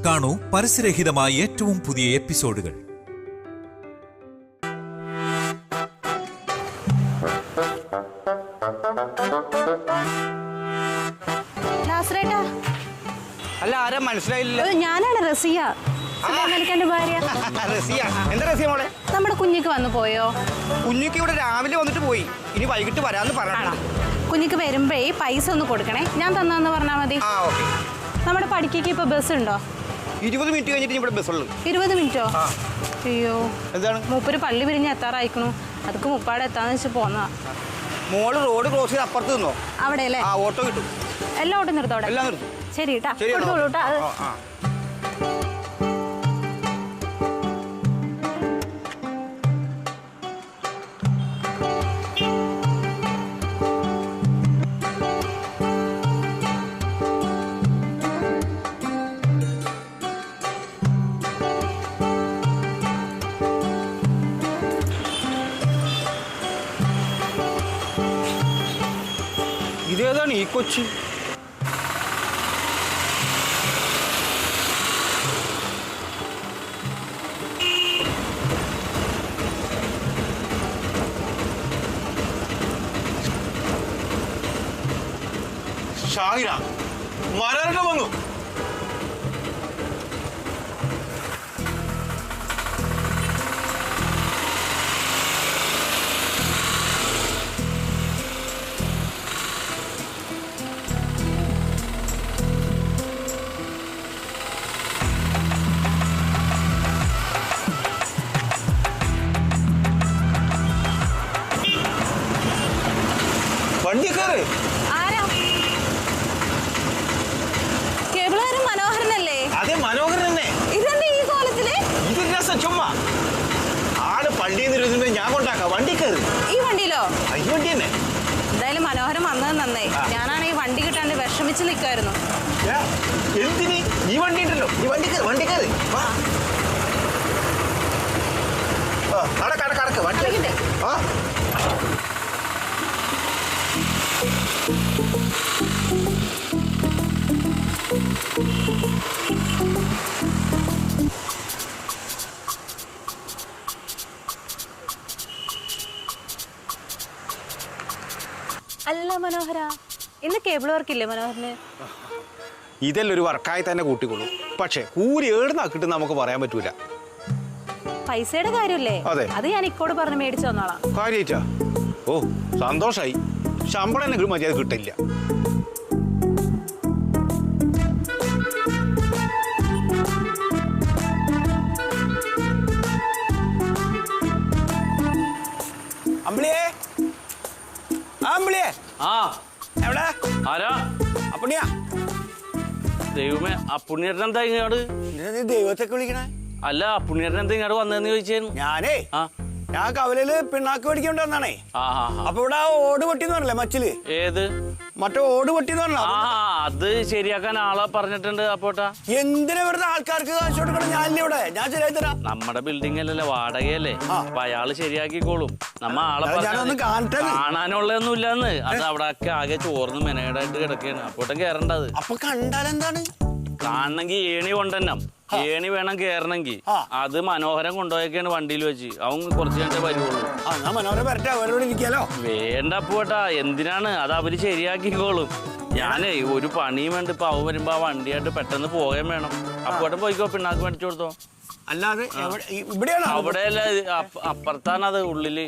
കാണൂ പരസ്യരഹിതമായ ഏറ്റവും പുതിയ എപ്പിസോഡുകൾ. അല്ല, ആരാ മനസ്സിലായില്ല? ഞാനാണ് റസിയ, ഭാര്യ. എന്താ റസിയ മോളെ? നമ്മുടെ കുഞ്ഞിക്ക് വന്നു പോയോ? കുഞ്ഞിക്ക് ഇവിടെ രാവിലെ വന്നിട്ട് പോയി, ഇനി വൈകിട്ട് വരാന്ന് പറയണം. കുഞ്ഞിക്ക് വരുമ്പോഴേ പൈസ ഒന്ന് കൊടുക്കണേ, ഞാൻ തന്നാന്ന് പറഞ്ഞാൽ മതി. നമ്മുടെ പഠിക്കേക്ക് ഇപ്പൊ ബസ് ഉണ്ടോ? 20 മിനിറ്റ് കഴിഞ്ഞിട്ട് ഇവിടെ ബസ് ഉള്ളു. 20 മിനിറ്റോ? അയ്യോ, എന്താണ്? മൂപ്പര് പള്ളി പിരിഞ്ഞ് എത്താറായിക്കണു. അതൊക്കെ മുപ്പാടെ എത്താന്ന് വെച്ച് പോന്നാ. മോള് റോഡ് ക്രോസ് ചെയ്ത് അപ്പുറത്ത് നിന്നോ? അവിടെ അല്ലേ? ഓട്ടോ കിട്ടും. എല്ലാം ഓട്ടോ നിർത്തോടെ? എല്ലാം നിർത്തും. ശരി കേട്ടാ, കൊടുത്തോളൂ കേട്ടാ. ഇതേതാണ് ഈ കൊച്ചി? ഷാഹിന, മനോരമ വന്നു. വണ്ടി കയറി. അതെ, മനോഹരൻ തന്നെ. ചുമ്മാ ആള് പള്ളിയിൽ നിന്ന് ഞാൻ കൊണ്ടാക്കാം. വണ്ടി കയറി. ഈ വണ്ടിയിലോ? ഈ വണ്ടി തന്നെ. എന്തായാലും മനോഹരൻ വന്നത് നന്നായി. ഞാനാണ് ഈ വണ്ടി കിട്ടാണ്ട് വിഷമിച്ച് നിൽക്കായിരുന്നു. എന്തിന്? ഈ വണ്ടി ഉണ്ടല്ലോ. ഈ വണ്ടി കയറി, വണ്ടി കയറി. കടക്ക് വണ്ടി. അല്ല മനോഹര, ഇന്ന് കേബിൾ വർക്ക് ഇല്ലേ മനോഹരന്? ഇതെല്ലാം ഒരു വർക്കായി തന്നെ കൂട്ടിക്കൊള്ളൂ. പക്ഷെ കൂലി ഏടുന്നാക്കിട്ട് നമുക്ക് പറയാൻ പറ്റൂല. പൈസയുടെ കാര്യമല്ലേ? അത് ഞാൻ ഇക്കോട് പറഞ്ഞ് മേടിച്ചു തന്നോളാം. കാര്യായിട്ടാ? ഓ, സന്തോഷായി. ശമ്പളം എന്നെങ്കിലും മര്യാദ കിട്ടില്ല. അമ്പിളിയേ, അമ്പിളിയേ. എവിടെ? ആരാ? അപ്പുണ്ണിയാ? ദൈവമേ, അപ്പുണ്ണിയേട്ടൻ എന്താ ഇങ്ങോട്ട്? നീ ദൈവത്തൊക്കെ വിളിക്കണേ? അല്ല, അപ്പുണ്ണിയേട്ടൻ എന്താ ഇങ്ങോട്ട് വന്നതെന്ന് ചോദിച്ചായിരുന്നു. ഞാൻ കവലയില് പിണ്ണാക്ക് മേടിക്കേണ്ടി വന്നാണേ. അപ്പൊ ഇവിടെ ഓട് പൊട്ടിന്ന് പറഞ്ഞല്ലേ മച്ചില്? ഏത്? മറ്റേ ഓട് പൊട്ടിന്ന് പറഞ്ഞ. അത് ശരിയാക്കാൻ ആളെ പറഞ്ഞിട്ടുണ്ട്. അപ്പോട്ടാ, എന്തിനാ വെറുതെ ആൾക്കാർക്ക് കാശ് കൊടുക്കണം? ഞാനില്ല ഇവിടെ, ഞാൻ ശരിയായി തരാം. നമ്മുടെ ബിൽഡിംഗ് അല്ലല്ലേ, വാടകയല്ലേ. അപ്പൊ അയാള് ശരിയാക്കിക്കോളും. നമ്മ ആളെ കാണാനുള്ളതൊന്നും ഇല്ലാന്ന്. അത് അവിടെ ഒക്കെ ആകെ ചോർന്ന് മെനകേടായിട്ട് കിടക്കുകയാണ്. അപ്പോട്ടും കേറണ്ടത്. അപ്പൊ കണ്ടാലെന്താണ്? കാണണമെങ്കിൽ ഏണി കൊണ്ടുതന്നെ. ഏണി വേണം കേറണമെങ്കിൽ. അത് മനോഹരം കൊണ്ടുപോയൊക്കെയാണ് വണ്ടിയിൽ വെച്ച്. അവൻ കുറച്ച് കഴിഞ്ഞേ വരുവുള്ളൂ. വേണ്ട അപ്പോട്ടാ, എന്തിനാണ്? അത് അവര് ശരിയാക്കിക്കോളും. ഞാനേ ഒരു പണിയും വേണ്ട. ഇപ്പൊ അവൻ വരുമ്പോ ആ വണ്ടിയായിട്ട് പെട്ടെന്ന് പോകാൻ വേണം. അപ്പോട്ടും പോയിക്കോ, പിണ്ണാക്ക് മേടിച്ചു കൊടുത്തോ. അല്ലാതെ അവിടെയല്ല, അപ്പുറത്താണ്. അത് ഉള്ളില്.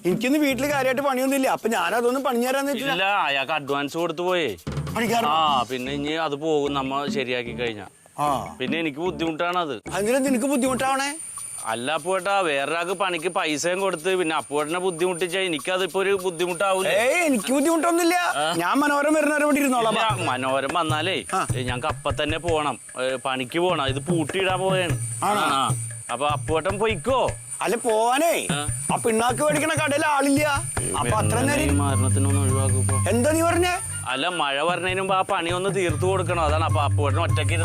എനിക്കിന്ന് വീട്ടില് കാര്യമായിട്ട് പണിയൊന്നുമില്ല. അപ്പൊ ഞാനതൊന്നും പണി തരാന്നില്ല. അയാൾക്ക് അഡ്വാൻസ് കൊടുത്തു പോയേ. പിന്നെ ഇനി അത് പോകും നമ്മ ശരിയാക്കി കഴിഞ്ഞാ. പിന്നെ എനിക്ക് ബുദ്ധിമുട്ടാണ് അത്. നിനക്ക് ബുദ്ധിമുട്ടാവണേ? അല്ല അപ്പുവേട്ടാ, വേറൊരാൾക്ക് പണിക്ക് പൈസയും കൊടുത്ത് പിന്നെ അപ്പുവേട്ടനെ ബുദ്ധിമുട്ടിച്ചാ എനിക്കതിപ്പോ ഒരു ബുദ്ധിമുട്ടാവൂലേ? എനിക്ക് ബുദ്ധിമുട്ടൊന്നുമില്ല. ഞാൻ മനോരം വരുന്നവരെ ഇരുന്നോളാം. മനോരം വന്നാലേ ഞങ്ങക്ക് അപ്പൊ തന്നെ പോണം, പണിക്ക് പോണം. ഇത് പൂട്ടിയിടാൻ പോയാണ്. അപ്പൊ അപ്പുവേട്ടൻ പോയിക്കോ. അല്ല പോവാനേ, ആ പിണ്ണാക്ക് മേടിക്കണ കടയിൽ ആളില്ല. അപ്പൊ അത്ര നേരം മരണത്തിനൊന്നും ഒഴിവാക്കുമ്പോ എന്താ നീ പറഞ്ഞേ? അല്ല, മഴ പറഞ്ഞതിന് മുമ്പ് ആ പണി ഒന്ന് തീർത്തു കൊടുക്കണം. അതാണ്. അപ്പൊ അപ്പുവേട്ടൻ ഒറ്റയ്ക്ക്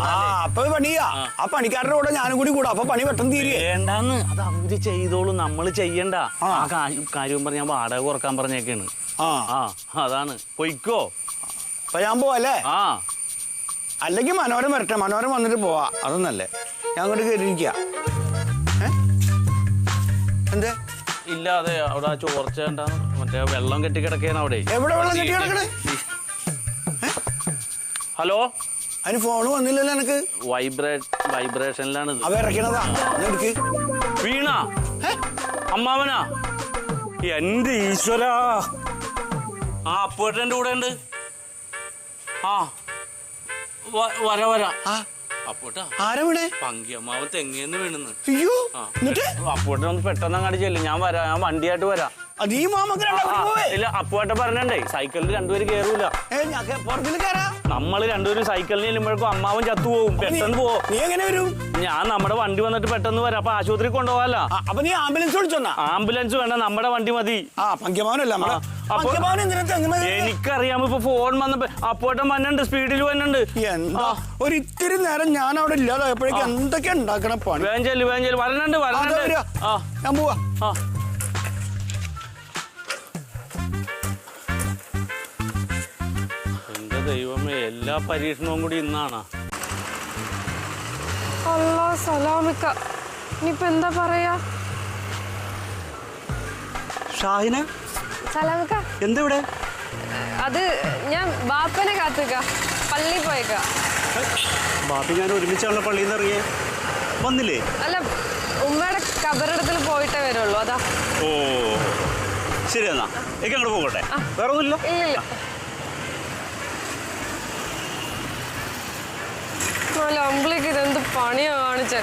അപ്പൊ പണിയാ. ആ പണിക്കാരുടെ കൂടെ ഞാനും കൂടി കൂടാ. അപ്പൊ പണി പെട്ടെന്ന് തീരെ വേണ്ടാന്ന്. അത് അവര് ചെയ്തോളൂ, നമ്മള് ചെയ്യണ്ട. ആ കാര്യം പറഞ്ഞ ഞാൻ വാടക കുറക്കാൻ പറഞ്ഞേക്കാണ്. അതാണ്. പൊയ്ക്കോ. അപ്പൊ ഞാൻ പോവല്ലേ? അല്ലെങ്കിൽ മനോരം വരട്ടെ, മനോരം വന്നിട്ട് പോവാ, അതൊന്നല്ലേ. ഞാൻ അങ്ങോട്ട് കയറിയിരിക്കുക. എന്തേ? ഇല്ല, അതെ അവിടെ ആ ചോർച്ച ഉണ്ടാകും, മറ്റേ വെള്ളം കെട്ടി കിടക്കുകയാണ് അവിടെ. എവിടെ വെള്ളം കെട്ടി കിടക്കണേ? ഹലോ, അതിന് ഫോണ് വന്നില്ലല്ലോ എനിക്ക്. വൈബ്രേഷനിലാണ്. അവ ഇറക്കണതാ. വീണ അമ്മാവനാ? എന്റെ ഈശ്വര, ആ അപ്പുവേട്ടൻ്റെ കൂടെ ഉണ്ട്. ആ വരാ. അപ്പോട്ടാ ആരാ വീണേ? പങ്കിയമ്മാവ് തെങ്ങേന്ന് വീണെന്ന്. അയ്യോ, അപ്പോട്ടൻ ഒന്ന് പെട്ടെന്ന് അങ്ങാടി ചെല്ലും, ഞാൻ വരാം, ഞാൻ വണ്ടിയായിട്ട് വരാം. ഇല്ല, അപ്പുവേട്ടൻ പറഞ്ഞേ സൈക്കിളിൽ രണ്ടുപേരും കേറൂല. നമ്മള് രണ്ടുപേരും സൈക്കിളിൽ ചെല്ലുമ്പോഴേക്കും അമ്മാവൻ ചത്തുപോകും. പെട്ടെന്ന് പോവോ? നീ എങ്ങനെ വരും? ഞാൻ നമ്മുടെ വണ്ടി വന്നിട്ട് പെട്ടെന്ന് വരാം. അപ്പൊ ആശുപത്രി കൊണ്ടുപോകാലോ. അപ്പൊ നീ ആംബുലൻസ് വിളിച്ചോന്നാ? ആംബുലൻസ് വേണ്ട, നമ്മുടെ വണ്ടി മതി. എനിക്കറിയാം, ഇപ്പൊ ഫോൺ വന്നപ്പോ അപ്പോട്ടൻ വന്നുണ്ട്, സ്പീഡിൽ വന്നുണ്ട്. എന്താ ഒരു ഇത്തിരി നേരം ഞാൻ അവിടെ ഇല്ലാതായപ്പോഴേക്കും എന്തൊക്കെ ഉണ്ടാക്കണ പണി. വേഞ്ചല് വരണുണ്ട്. ഞാൻ പോവാ. എന്റെ ദൈവമേ, എല്ലാ പരീക്ഷണവും കൂടി ഇന്നാണ്. സലാമിക്ക, ഇനിയിപ്പോ എന്താ പറയാ? ഷാഹിന, സലാമിക്ക എന്താ ഇവിടെ? അത് ഞാൻ ബാപ്പനെ കാത്തുക, പള്ളി പോയേക്ക. ബാപ്പി ഞാൻ ഒരുമിച്ചാണല്ലോ പള്ളിയിൽ നിന്ന് ഇറങ്ങിയേ. വന്നില്ലേ? അല്ല, ഉമ്മയുടെ കബറിടത്തിൽ പോയിട്ടേ വരുള്ളൂ, അതാ. ഓ ശരി, എന്നാ എനിക്ക് അങ്ങോട്ട് പോകട്ടെ. വേറെ ഒന്നുമില്ല? ഇല്ലില്ല. നല്ല അമ്പിളിക്ക് ഇതെന്ത് പണിയാ കാണിച്ചേ.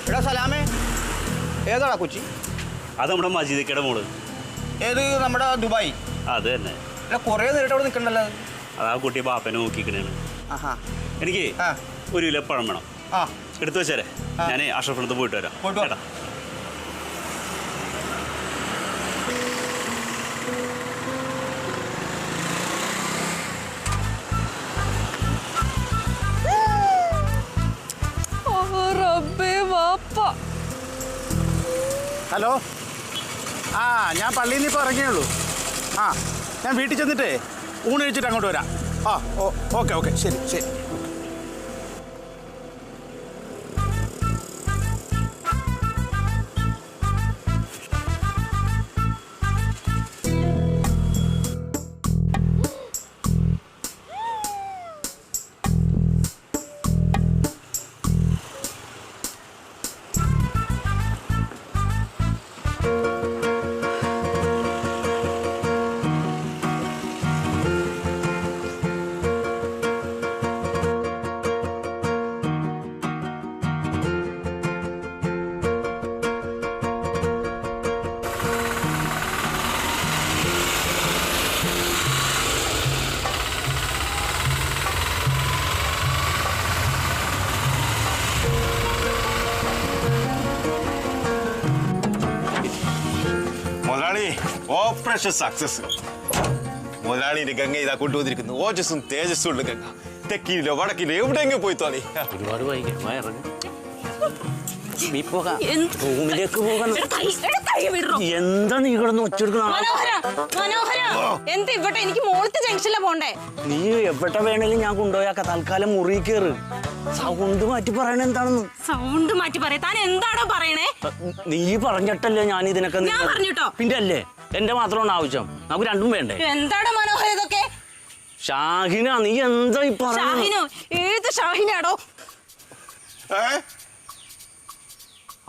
എടാ സലാമേ, ഏതാടാ കൊച്ചി? അത് നമ്മുടെ മജീദിക്കയുടെ മോള്. ഏത്? നമ്മുടെ ദുബായ്? അത് തന്നെ. കൊറേ നേരിട്ട് അവിടെ നിൽക്കണ്ടല്ലോ. അതാ കുട്ടി ബാപ്പനെ നോക്കിക്കണേണ്. എനിക്ക് ആ 1 കിലോ പഴം വേണം. ആ എടുത്തു വെച്ചേരെ, ഞാൻ അഷ്റഫിനടുത്ത് പോയിട്ട് വരാം. പോയിട്ട് ഹലോ, ഞാൻ പള്ളിയിൽ നിന്ന് ഇപ്പോൾ ഇറങ്ങിയുള്ളൂ. ഞാൻ വീട്ടിൽ ചെന്നിട്ടേ ഊണ് കഴിച്ചിട്ട് അങ്ങോട്ട് വരാം. ഓക്കെ ശരി. Operation success. മുതലാളിന്റെ ഗംഗ ഇതാ കൊണ്ടുവന്നിരിക്കുന്നു. ഓജസ്സും തേജസ്സും ഉണ്ട് ഗംഗ. തെക്കിലോ വടക്കിലോ എവിടെയെങ്കിലും പോയി തോന്നി. ഒരുപാട് റൂമിലേക്ക് പോകാൻ എന്താ നീ കിടന്ന് ഒച്ചെടുക്കണം? എന്താ ഇവിടെ? എനിക്ക് മോളത്തെ ജംഗ്ഷനിലെ പോണ്ടേ. നീ എവിടെ വേണേലും ഞാൻ കൊണ്ടുപോയാക്ക. തൽക്കാലം മുറി കയറ്. സൗണ്ട് മാറ്റി പറയണ എന്താണെന്ന്. സൗണ്ട് മാറ്റി പറയാ. താൻ എന്താണോ പറയണേ? നീ പറഞ്ഞിട്ടല്ലേ ഞാൻ ഇതിനൊക്കെ. ഞാൻ പറഞ്ഞിട്ടോ? പിന്നെ അല്ലേ എന്റെ മാത്രമാണ് ആവശ്യം. നമുക്ക് രണ്ടും വേണ്ടേ? എന്താണോ മനോഹര ഇതൊക്കെ? ഷാഹിന, നീ എന്താ ഈ ഷാഹിനോ? ഏത് ഷാഹിനാടോ?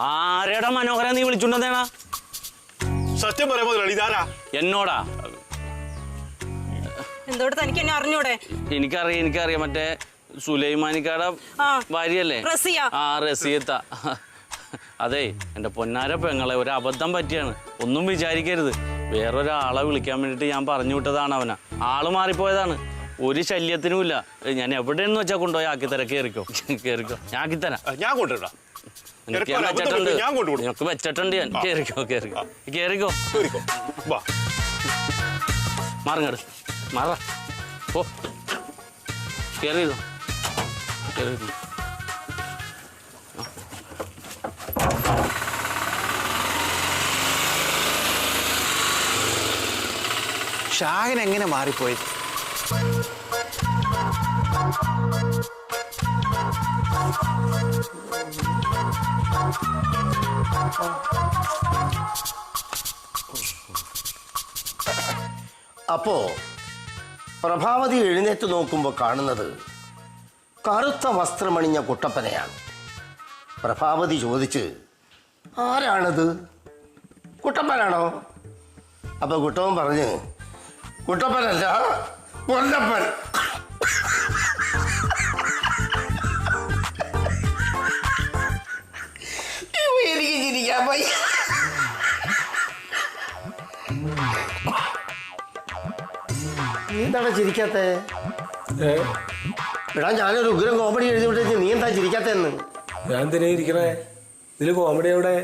ആരെടാ മനോഹര നീ വിളിച്ചുണ്ടെന്നേടാ? സത്യം പറയാ മുതലാളി, ഇതാരാ? എന്നോടാ? എന്തോട് തനിക്ക് എന്നെ അറിഞ്ഞൂടെ? എനിക്കറിയാം. മറ്റേ സുലൈമാനിക്കാടെ ഭാര്യയല്ലേ? റസിയത്ത. അതെ, എന്റെ പൊന്നാര പെങ്ങളെ ഒരു അബദ്ധം പറ്റിയാണ്. ഒന്നും വിചാരിക്കരുത്. വേറൊരാളെ വിളിക്കാൻ വേണ്ടിട്ട് ഞാൻ പറഞ്ഞു വിട്ടതാണ്. അവനാ ആള് മാറിപ്പോയതാണ്. ഒരു ശല്യത്തിനുമില്ല. ഞാൻ എവിടെയെന്ന് വെച്ചാ കൊണ്ടുപോയി ആക്കിത്തരാം. കേറിക്കോ. ഞാൻ ആക്കിത്തരാം. ഞാൻ കൊണ്ടുവരാം. നിനക്ക് വെച്ചിട്ടുണ്ട് ഞാൻ. കേറിക്കോ. മാറങ്ങട് മാറ. പോ. കേറിയിരുന്നു. ഷാഹിൻ എങ്ങനെ മാറിപ്പോയത്? അപ്പോ പ്രഭാവതി എഴുന്നേറ്റ് നോക്കുമ്പോൾ കാണുന്നത് കറുത്ത വസ്ത്രമണിഞ്ഞ കുട്ടപ്പനെയാണ്. പ്രഭാവതി ചോദിച്ച്, ആരാണത്? കുട്ടപ്പനാണോ? അപ്പൊ കുട്ടപ്പൻ പറഞ്ഞ്, കുട്ടപ്പനല്ല, കൊല്ലപ്പൻ. എനിക്ക് ചിരിക്കാൻ പോയി. എന്താണ് ചിരിക്കാത്ത? എടാ, ഞാനൊരു ഉഗ്രം കോമഡി എഴുതി വിട്ടു, നീ എന്താ ചിരിക്കാത്തെന്ന്? ഞാൻ എന്തിനാ ഇരിക്കണേ? ഇതില് കോമഡി എവിടെ?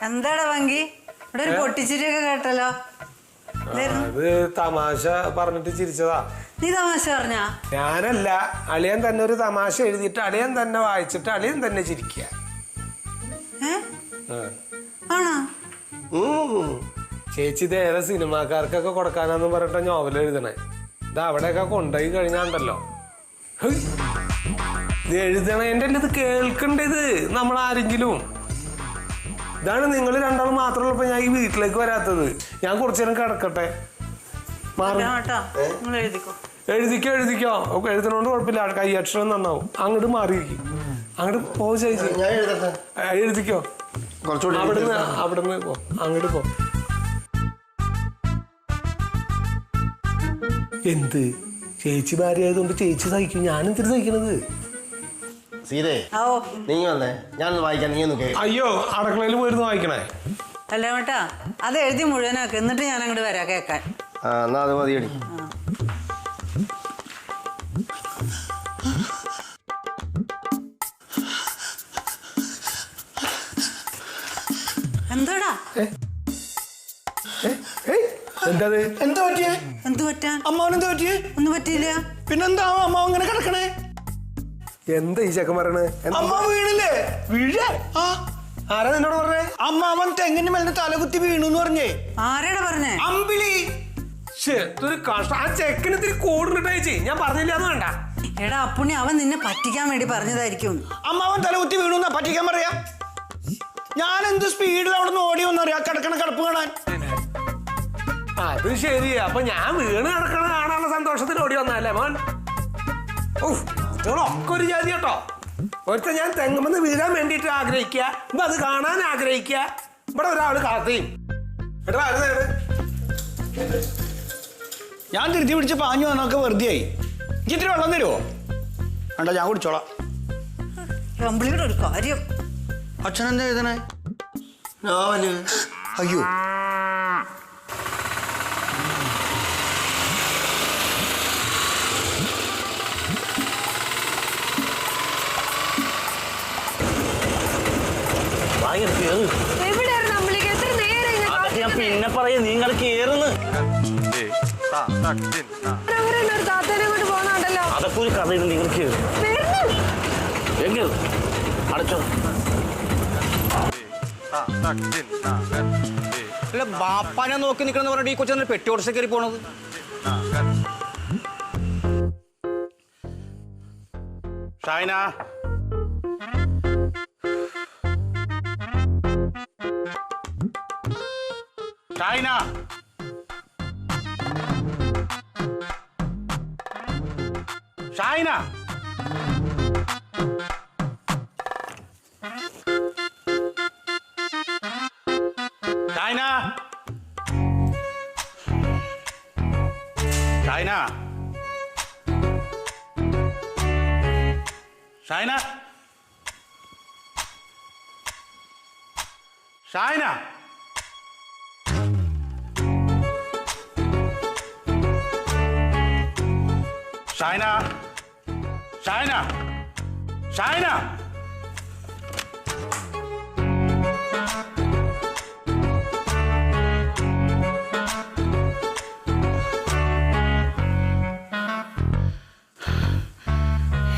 എന്താടാ വങ്കി, ഇവിടെ ഒരു പൊട്ടിച്ചിരിയൊക്കെ കേട്ടല്ലോ. അത് തമാശ പറഞ്ഞിട്ട് ചിരിച്ചതാ. നീ തമാശ പറഞ്ഞാ? ഞാനല്ല, അളിയൻ തന്നെ ഒരു തമാശ എഴുതിയിട്ട് അളിയൻ തന്നെ വായിച്ചിട്ട് അളിയൻ തന്നെ ചിരിക്കുക. ആണോ? ചേച്ചി ഇത് ഏറെ സിനിമാക്കാർക്കൊക്കെ കൊടുക്കാനാന്ന് പറഞ്ഞിട്ട് നോവൽ എഴുതണേ. ഇത് അവിടെയൊക്കെ കൊണ്ടുപോയി കഴിഞ്ഞാണ്ടല്ലോ, ഇത് എഴുതണേന്റെ ഇത് കേൾക്കണ്ടത് നമ്മളാരെങ്കിലും. ഇതാണ് നിങ്ങൾ രണ്ടാളും മാത്രമുള്ളപ്പോ ഞാൻ ഈ വീട്ടിലേക്ക് വരാത്തത്. ഞാൻ കുറച്ചു നേരം കിടക്കട്ടെ. എഴുതിക്കോ എഴുതണോണ്ട് കുഴപ്പമില്ല, കൈയക്ഷരം നന്നാവും. അങ്ങോട്ട് മാറിയിരിക്കും, അങ്ങോട്ട് പോ ചേച്ചി. എഴുതിക്കോ, അവിടുന്ന് പോ, അങ്ങോട്ട് പോ. എന്ത് ചേച്ചി ഭാര്യ ആയതുകൊണ്ട് ചേച്ചി സഹിക്കും, ഞാനെന്തിനു സഹിക്കണത്? സീതേ, നീ വന്നേ, ഞാനൊന്ന് വായിക്കാം, നീ ഒന്ന് കേൾക്കാം. അയ്യോ, അടുക്കളയിൽ പോയിരുന്നു വായിക്കണേ. അല്ല കേട്ടാ, അത് എഴുതി മുഴുവനാക്ക്, എന്നിട്ട് ഞാൻ അങ്ങോട്ട് വരാം കേൾക്കാൻ. ആ, എന്നാ അത് മതിയടി. എന്താടാ? എന്തത്? എന്താ പറ്റിയേ? എന്ത് പറ്റാൻ? അമ്മാവനെന്താ പറ്റിയേ? ഒന്നും പറ്റിയില്ല. പിന്നെന്താ അമ്മാവ് ഇങ്ങനെ കിടക്കണേ? എന്താ ഈ ചെക്കൻ പറയണേ? അമ്മാവ് വീണില്ലേ? വീഴ? ആരാ നിന്നോട് പറഞ്ഞേ? അമ്മാവൻ തെങ്ങിന് മേലെ തലകുത്തി വീണു എന്ന് പറഞ്ഞേ. ആരാടാ പറഞ്ഞേ? അമ്പിളി. ഒരു കഷ്ടം. ആ ചെക്കന് ഇത്തിരി കൂടുന്നിട്ട് ചേച്ചി, ഞാൻ പറഞ്ഞില്ല എന്ന് വേണ്ട. എടാ അപ്പുണ്ണി, അവൻ നിന്നെ പറ്റിക്കാൻ വേണ്ടി പറഞ്ഞതായിരിക്കും. അമ്മാവൻ തലകുത്തി വീണു എന്നാ പറ്റിക്കാൻ പറയാ? ഞാൻ എന്ത് സ്പീഡിൽ അവിടെ നിന്ന് ഓടി വന്നറിയാ കിടക്കണ കിടപ്പ് കാണാൻ. അത് ശരി. അപ്പൊ ഞാൻ വീണ് കിടക്കണ കാണാനുള്ള സന്തോഷത്തിൽ ഓടി വന്നല്ലേ മോൻ? ഒക്കെ ഒരു ജാതി കേട്ടോ. ഒരുത്ത ഞാൻ തെങ്ങുമെന്ന് വീഴാൻ വേണ്ടിട്ട് ആഗ്രഹിക്കുക, ഇപ്പൊ അത് കാണാൻ ആഗ്രഹിക്കുക. ഇവിടെ ഒരാള് കാത്തയും. ഞാൻ തിരുത്തി പിടിച്ച് പാഞ്ഞു വന്നൊക്കെ വെറുതെ ആയി. ഇത്തിരി വെള്ളം തരുമോ? വേണ്ട, ഞാൻ കുടിച്ചോളാം. അമ്പിളിയുടെ ഒരു കാര്യം. അച്ഛനെന്താ എഴുതണേ? നോവല്. അയ്യോ, ഞാൻ പിന്നെ പറയാ, നിങ്ങൾ കേറുന്നു. അതൊക്കെ ഒരു കഥ. നിങ്ങൾ കേറും അടച്ചോ. അല്ല, ബാപ്പാനെ നോക്കി നിൽക്കണമെന്ന് പറഞ്ഞിട്ട് ഈ കൊച്ചു പെട്ടി ഓടിച്ച് കയറി പോണത്. ഷാഹിന, ഷാഹിന, ഷാഹിന. ഷാഹിന, ഷാഹിന, ഷാഹിന, ഷാഹിന. ഷാഹിന, ഷാഹിന, ഷാഹിന.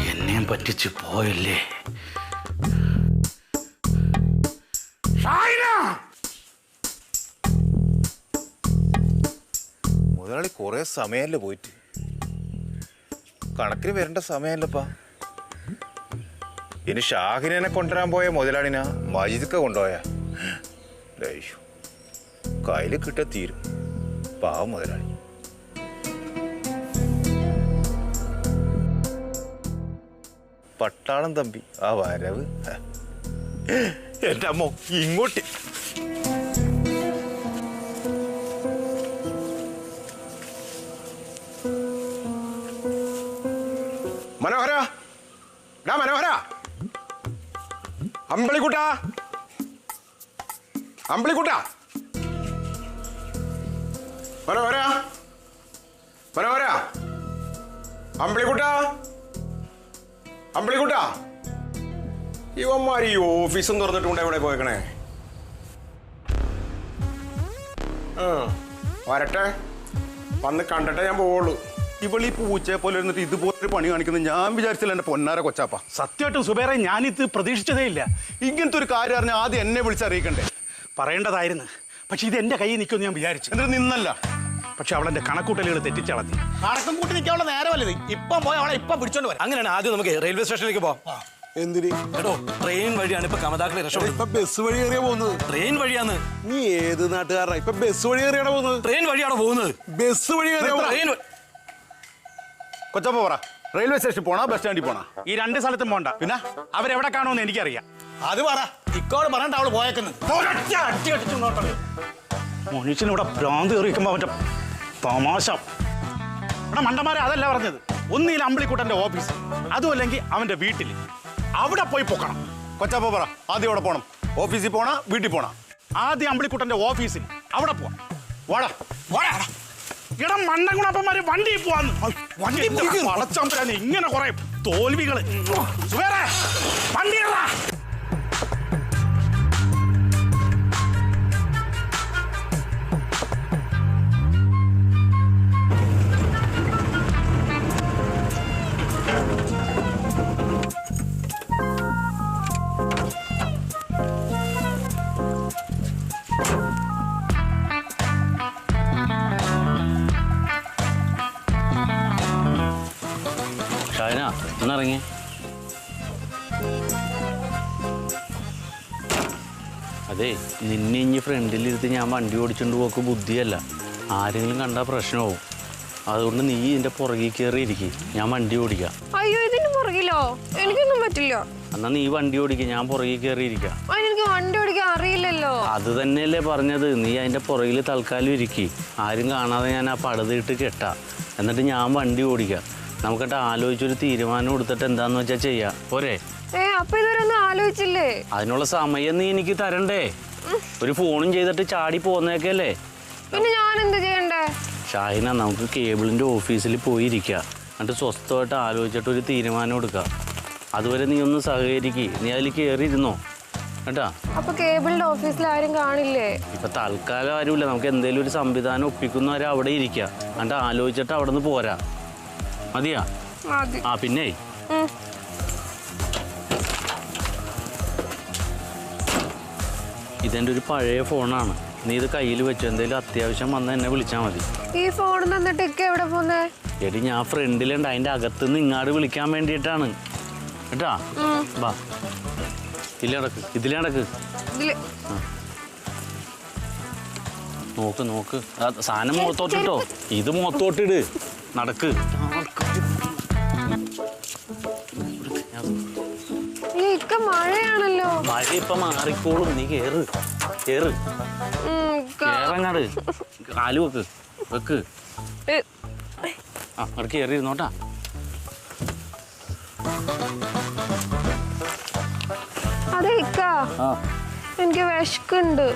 എന്നെയും പറ്റിച്ച് പോയില്ലേ? മുതലാളി കുറെ സമയമല്ലേ പോയിട്ട്, കണക്കിന് വരേണ്ട സമയമല്ലപ്പാ. ഇനി ഷാഹിനെ കൊണ്ടുവരാൻ പോയ മുതലാളിനാ മജിദൊക്കെ കൊണ്ടുപോയ കയ്യിൽ കിട്ട തീരും. പാവം മുതലാളി. പട്ടാളം തമ്പി ആ വരവ് എന്റെ അമ്മ ഇങ്ങോട്ട്. മനോഹര, മനോഹര, അമ്പിളിക്കുട്ട, അമ്പിളിക്കുട്ട, മനോഹര, മനോഹര, അമ്പിളിക്കുട്ട, അമ്പിളിക്കുട്ട. ഇവന്മാർ ഈ ഓഫീസും തുറന്നിട്ടുണ്ട് എവിടെ പോയേക്കണേ? വരട്ടെ, വന്ന് കണ്ടിട്ടേ ഞാൻ പോവുള്ളൂ. ഇവളീ പൂച്ചയെ പോലെ ഇരുന്നിട്ട് ഇതുപോലൊരു പണി കാണിക്കുന്നത് ഞാൻ വിചാരിച്ചില്ല എൻ്റെ പൊന്നാര കൊച്ചാപ്പ. സത്യമായിട്ടും സുബേറെ, ഞാനിത് പ്രതീക്ഷിച്ചതേ ഇല്ല. ഇങ്ങനത്തെ ഒരു കാര്യം അറിഞ്ഞാൽ ആദ്യം എന്നെ വിളിച്ചറിയിക്കണ്ടേ? പറയേണ്ടതായിരുന്നു. പക്ഷെ ഇത് എൻ്റെ കയ്യിൽ നിൽക്കുമെന്ന് ഞാൻ വിചാരിച്ചു. എന്നിട്ട് നിന്നല്ല. പക്ഷെ അവളെന്റെ കണക്കൂട്ടലുകൾ തെറ്റിച്ചളത്തി. കണക്കും കൂട്ടി നിൽക്കാനുള്ള നേരമല്ലത്. ഇപ്പം പോയി അവളെ ഇപ്പം പിടിച്ചോണ്ട് വരാം. അങ്ങനെയാണ് ആദ്യം നമുക്ക് റെയിൽവേ സ്റ്റേഷനിലേക്ക് പോവാം. എന്തിന്? കേട്ടോ, ട്രെയിൻ വഴിയാണ് ഇപ്പൊ കമതാക്കളെ രക്ഷപ്പെടുന്നത്. ഇപ്പൊ ബസ് വഴി കയറിയാ പോകുന്നത്. ട്രെയിൻ വഴിയാണ്. നീ ഏത് നാട്ടുകാരാ? ഇപ്പൊ ബസ് വഴി കയറിയാണ് പോകുന്നത്. ട്രെയിൻ വഴിയാണ് പോകുന്നത്. ബസ് വഴി കയറിയാ ട്രെയിൻ കൊച്ചപ്പ പറ, റെയിൽവേ സ്റ്റേഷനിൽ പോണോ ബസ് സ്റ്റാൻഡിൽ പോണോ? ഈ രണ്ട് സ്ഥലത്തും പോണ്ട. പിന്നെ അവരെവിടെ കാണുമെന്ന് എനിക്കറിയാം. അത് പറ. ഇക്കോട് പറഞ്ഞിട്ട് അവള് പോയേക്കുന്നത്. മനുഷ്യനിവിടെ ഭ്രാന്ത് കയറിയിരിക്കുമ്പോ അവന്റെ തമാശ. ഇവിടെ മണ്ടന്മാരെ അതല്ല പറഞ്ഞത്. ഒന്നിൽ അമ്പിളിക്കുട്ടന്റെ ഓഫീസ്, അതുമല്ലെങ്കിൽ അവന്റെ വീട്ടിൽ. അവിടെ പോയി പൊക്കണം. കൊച്ചപ്പ പറ, ആദ്യം അവിടെ പോണം. ഓഫീസിൽ പോണ, വീട്ടിൽ പോണ? ആദ്യം അമ്പിളിക്കുട്ടന്റെ ഓഫീസിൽ. അവിടെ പോവാം. വാടാ വാടാ. ഇടം മണ്ടൻകുണപ്പന്മാര് വണ്ടി പോവാന്ന്. വണ്ടി വളച്ചമ്പരാന്ന് ഇങ്ങനെ കുറെ തോൽവികള്. സുബേറെ, വണ്ടി കേറാ. ഷാഹിന, ഒന്നിറങ്ങി. അതെ, നിന്നെ ഇനി ഫ്രണ്ടിലിരുത്തി ഞാൻ വണ്ടി ഓടിച്ചുകൊണ്ട് പോക്ക് ബുദ്ധിയല്ല. ആരെങ്കിലും കണ്ടാൽ പ്രശ്നമാവും. അതുകൊണ്ട് നീ ഇതിന്റെ പുറകിൽ കയറിയിരിക്കും, ഞാൻ വണ്ടി ഓടിക്കാം. അയ്യോ, ഇതിന് പുറകിലോ? എനിക്കൊന്നും പറ്റില്ല. എന്നാ നീ വണ്ടി ഓടിക്കുക, ഞാൻ പുറകിൽ കയറിയിരിക്കാം. എനിക്ക് വണ്ടി ഓടിക്കാൻ അറിയില്ലല്ലോ. അത് തന്നെയല്ലേ പറഞ്ഞത്. നീ അതിന്റെ പുറകിൽ തൽക്കാലം ഇരിക്കും. ആരും കാണാതെ ഞാൻ ആ പടുതിട്ട് കെട്ടാം. എന്നിട്ട് ഞാൻ വണ്ടി ഓടിക്കാം. നമുക്കിട്ട് ആലോചിച്ചൊരു തീരുമാനം എടുത്തിട്ട് എന്താന്ന് വെച്ചാൽ ചെയ്യാം. പോരെ? അപ്പൊ ഇതുവരെ ആലോചിച്ചില്ലേ? അതിനുള്ള സമയം നീ എനിക്ക് തരണ്ടേ? ഒരു ഫോണും ചെയ്തിട്ട് ചാടി പോന്നേക്കല്ലേ. പിന്നെ ഞാൻ എന്ത് ചെയ്യണ്ടേ? ഷാഹിന, നമുക്ക് കേബിളിന്റെ ഓഫീസിൽ പോയിരിക്കാം. എന്നിട്ട് സ്വസ്ഥമായിട്ട് ആലോചിച്ചിട്ട് ഒരു തീരുമാനം എടുക്കാം. അതുവരെ നീ ഒന്ന് സഹകരിക്ക്. നീ അതിൽ കയറിയിരുന്നോ കേട്ടാ? അപ്പൊ കേബിളിന്റെ ഓഫീസിൽ ആരും കാണില്ലേ? ഇപ്പൊ തൽക്കാലം ആരുമില്ല. നമുക്ക് എന്തെങ്കിലും ഒരു സംവിധാനം ഒപ്പിക്കുന്നവരെ അവിടെ ഇരിക്കാം. എന്നിട്ട് ആലോചിച്ചിട്ട് അവിടെ നിന്ന് പോരാ. മതിയാ? ആ, പിന്നെ ഇതെന്റെ ഒരു പഴയ ഫോണാണ്. നീ ഇത് കയ്യിൽ വെച്ചു. എന്തെങ്കിലും അത്യാവശ്യം വന്നാൽ എന്നെ വിളിച്ചാൽ മതി. ഈ ഫോൺ തന്നിട്ട് എവിടെ പോന്നേ? എടി, ഞാൻ ഫ്രണ്ടിലുണ്ട്. അതിന്റെ അകത്തുനിന്ന് ഇങ്ങാട് വിളിക്കാൻ വേണ്ടിയിട്ടാണ് കേട്ടാ. ബാ, ഇതിലേ നടക്ക്. നോക്ക് നോക്ക്. സാധനം മുഖത്തോട്ടിട്ടോ. ഇത് മുഖത്തോട്ടിട്. നടക്ക്. മഴയാണല്ലോ. മഴ ഇപ്പൊ മാറിക്കോളും. നീ കേറ് കേറങ്ങാട്. കാല് വെക്ക് വെക്ക്. ആ, അവിടെ കയറിയിരുന്നോട്ടാ. അതെ ഇക്ക, എനിക്ക് വിശക്കുണ്ട്.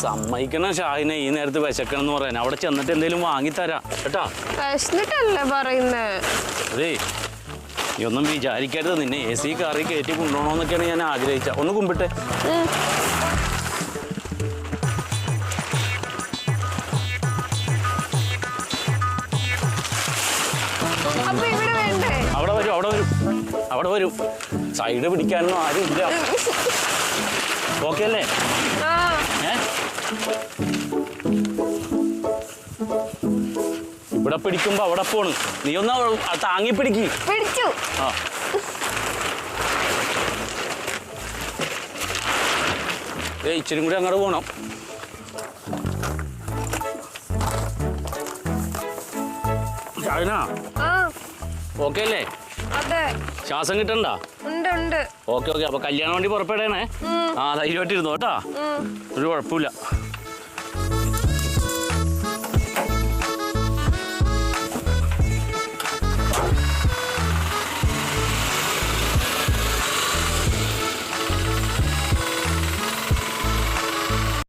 സമ്മതിക്കണം ഷാഹിനെ, ഈ നേരത്ത് വിശക്കണം എന്ന് പറയാൻ. അവിടെ ചെന്നിട്ട് എന്തെങ്കിലും വാങ്ങിത്തരാം കേട്ടാ. വിശന്നിട്ടല്ലേ പറയുന്നേ? അതേ, നീ ഒന്നും വിചാരിക്കരുത്. നിന്നെ AC കാറി കയറ്റി കൊണ്ടുപോകണമെന്നൊക്കെയാണ് ഞാൻ ആഗ്രഹിച്ച. ഒന്ന് കുമ്പിട്ടെ. അവിടെ വരും അവിടെ വരും അവിടെ വരും. സൈഡ് പിടിക്കാനൊന്നും ആരും ഇല്ല. ഓക്കെ അല്ലേ? ഇവിടെ പിടിക്കുമ്പോ അവിടെ പോണ്. നീ ഒന്ന് താങ്ങി പിടിക്ക്. പിടിച്ചു. ആ ഇച്ചിരി കൂടി അങ്ങോട്ട് പോണം. ഓക്കെ അല്ലേ? അതെ. ശ്വാസം കിട്ടണ്ട? ഉണ്ട്. ഓക്കെ. അപ്പൊ കല്യാണം വേണ്ടി പുറപ്പെടണേ. ധൈര്യമായിട്ടിരുന്നു കേട്ടാ, ഒരു കുഴപ്പമില്ല.